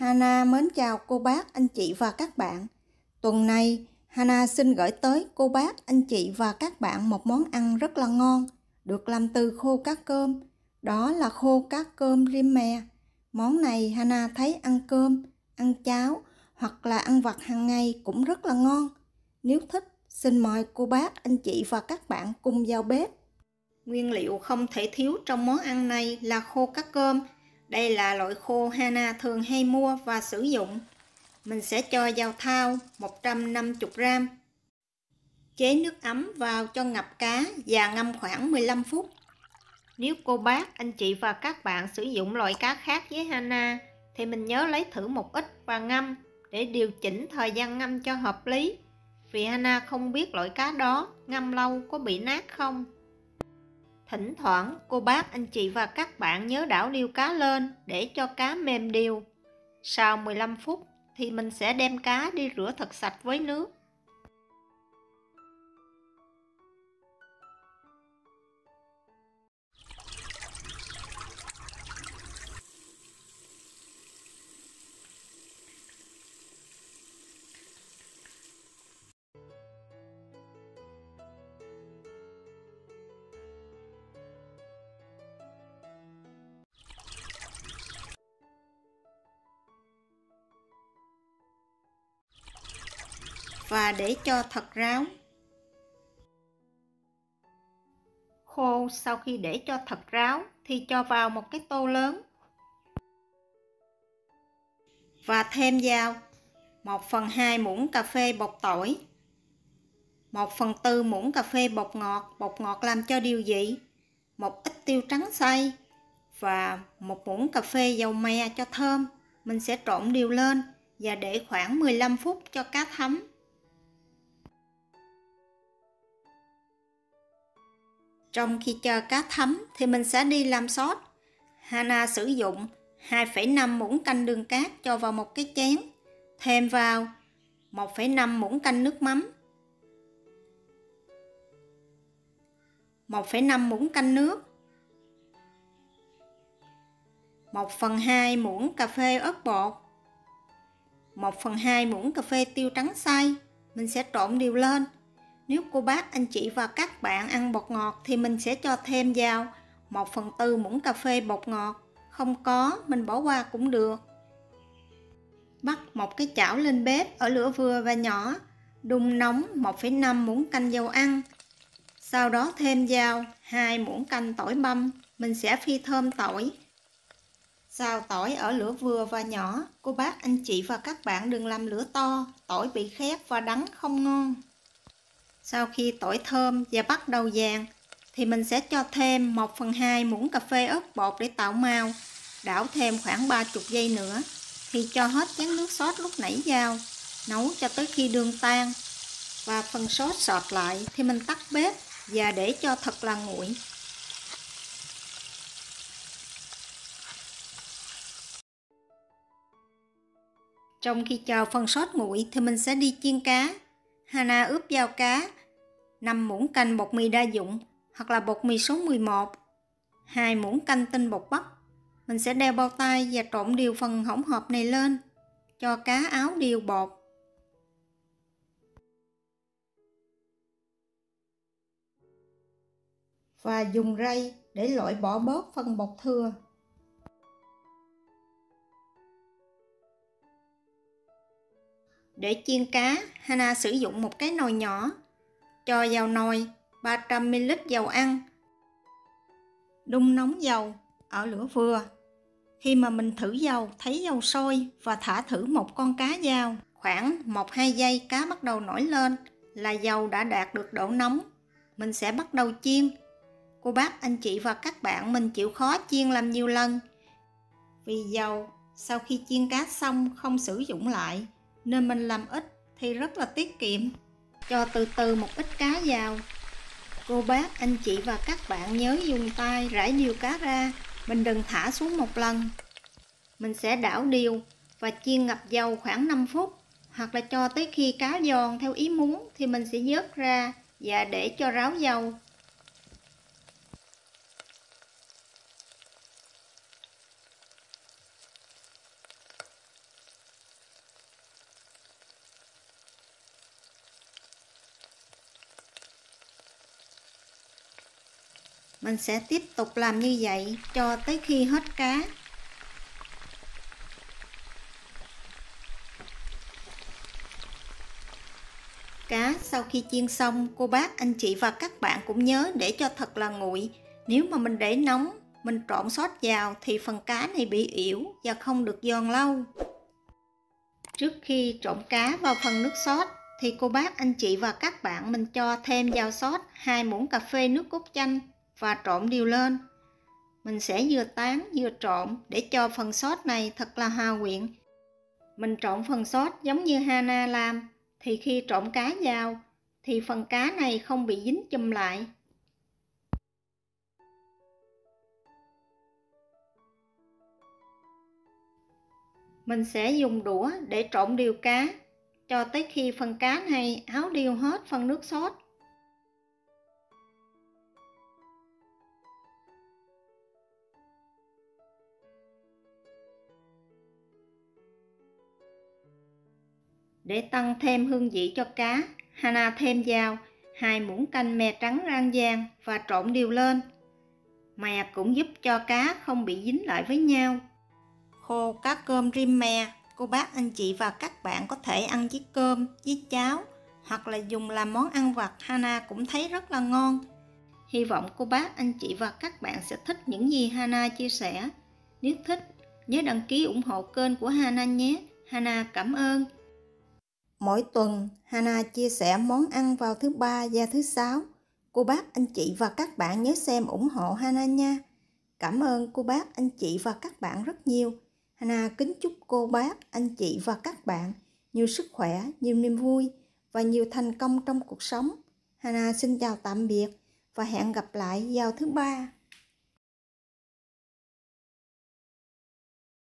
Hana mến chào cô bác, anh chị và các bạn. Tuần này, Hana xin gửi tới cô bác, anh chị và các bạn một món ăn rất là ngon, được làm từ khô cá cơm. Đó là khô cá cơm rim mè. Món này Hana thấy ăn cơm, ăn cháo hoặc là ăn vặt hàng ngày cũng rất là ngon. Nếu thích, xin mời cô bác, anh chị và các bạn cùng vào bếp. Nguyên liệu không thể thiếu trong món ăn này là khô cá cơm. Đây là loại khô Hana thường hay mua và sử dụng. Mình sẽ cho vào thau 150g. Chế nước ấm vào cho ngập cá và ngâm khoảng 15 phút. Nếu cô bác, anh chị và các bạn sử dụng loại cá khác với Hana thì mình nhớ lấy thử một ít và ngâm để điều chỉnh thời gian ngâm cho hợp lý. Vì Hana không biết loại cá đó ngâm lâu có bị nát không. Thỉnh thoảng cô bác, anh chị và các bạn nhớ đảo điêu cá lên để cho cá mềm đều. Sau 15 phút thì mình sẽ đem cá đi rửa thật sạch với nước. Và để cho thật ráo. Khô sau khi để cho thật ráo thì cho vào một cái tô lớn. Và thêm vào 1/2 muỗng cà phê bột tỏi, 1/4 muỗng cà phê bột ngọt làm cho điều vị, một ít tiêu trắng xay và 1 muỗng cà phê dầu mè cho thơm. Mình sẽ trộn đều lên và để khoảng 15 phút cho cá thấm. Trong khi chờ cá thấm thì mình sẽ đi làm sốt. Hana sử dụng 2,5 muỗng canh đường cát cho vào một cái chén. Thêm vào 1,5 muỗng canh nước mắm, 1,5 muỗng canh nước, 1/2 muỗng cà phê ớt bột, 1/2 muỗng cà phê tiêu trắng xay. Mình sẽ trộn đều lên. Nếu cô bác, anh chị và các bạn ăn bột ngọt thì mình sẽ cho thêm vào 1/4 muỗng cà phê bột ngọt. Không có, mình bỏ qua cũng được. Bắt một cái chảo lên bếp ở lửa vừa và nhỏ, đun nóng 1,5 muỗng canh dầu ăn. Sau đó thêm vào 2 muỗng canh tỏi băm. Mình sẽ phi thơm tỏi. Xào tỏi ở lửa vừa và nhỏ. Cô bác, anh chị và các bạn đừng làm lửa to, tỏi bị khét và đắng không ngon. Sau khi tỏi thơm và bắt đầu vàng thì mình sẽ cho thêm 1/2 muỗng cà phê ớt bột để tạo màu. Đảo thêm khoảng 30 giây nữa thì cho hết chén nước sốt lúc nãy vào. Nấu cho tới khi đường tan. Và phần sốt sọt lại thì mình tắt bếp và để cho thật là nguội. Trong khi chờ phần sốt nguội thì mình sẽ đi chiên cá. Hana ướp vào cá 5 muỗng canh bột mì đa dụng hoặc là bột mì số 11, 2 muỗng canh tinh bột bắp. Mình sẽ đeo bao tay và trộn đều phần hỗn hợp này lên, cho cá áo đều bột. Và dùng rây để loại bỏ bớt phần bột thừa. Để chiên cá, Hana sử dụng một cái nồi nhỏ. Cho vào nồi 300ml dầu ăn. Đun nóng dầu ở lửa vừa. Khi mà mình thử dầu, thấy dầu sôi và thả thử một con cá vào. Khoảng 1-2 giây cá bắt đầu nổi lên là dầu đã đạt được độ nóng. Mình sẽ bắt đầu chiên. Cô bác, anh chị và các bạn mình chịu khó chiên làm nhiều lần. Vì dầu sau khi chiên cá xong không sử dụng lại nên mình làm ít thì rất là tiết kiệm. Cho từ từ một ít cá vào. Cô bác, anh chị và các bạn nhớ dùng tay rải đều cá ra. Mình đừng thả xuống một lần. Mình sẽ đảo đều và chiên ngập dầu khoảng 5 phút. Hoặc là cho tới khi cá giòn theo ý muốn thì mình sẽ vớt ra và để cho ráo dầu. Mình sẽ tiếp tục làm như vậy cho tới khi hết cá. Cá sau khi chiên xong, cô bác, anh chị và các bạn cũng nhớ để cho thật là nguội. Nếu mà mình để nóng, mình trộn sốt vào thì phần cá này bị ỉu và không được giòn lâu. Trước khi trộn cá vào phần nước sốt thì cô bác, anh chị và các bạn mình cho thêm vào sốt 2 muỗng cà phê nước cốt chanh và trộn đều lên. Mình sẽ vừa tán vừa trộn để cho phần sốt này thật là hòa quyện. Mình trộn phần sốt giống như Hana làm, thì khi trộn cá vào thì phần cá này không bị dính chùm lại. Mình sẽ dùng đũa để trộn đều cá cho tới khi phần cá này áo đều hết phần nước sốt. Để tăng thêm hương vị cho cá, Hana thêm vào 2 muỗng canh mè trắng rang vàng và trộn đều lên. Mè cũng giúp cho cá không bị dính lại với nhau. Khô cá cơm rim mè, cô bác, anh chị và các bạn có thể ăn với cơm, với cháo hoặc là dùng làm món ăn vặt. Hana cũng thấy rất là ngon. Hy vọng cô bác, anh chị và các bạn sẽ thích những gì Hana chia sẻ. Nếu thích, nhớ đăng ký ủng hộ kênh của Hana nhé. Hana cảm ơn. Mỗi tuần, Hana chia sẻ món ăn vào thứ Ba và thứ Sáu. Cô bác, anh chị và các bạn nhớ xem ủng hộ Hana nha. Cảm ơn cô bác, anh chị và các bạn rất nhiều. Hana kính chúc cô bác, anh chị và các bạn nhiều sức khỏe, nhiều niềm vui và nhiều thành công trong cuộc sống. Hana xin chào tạm biệt và hẹn gặp lại vào thứ Ba.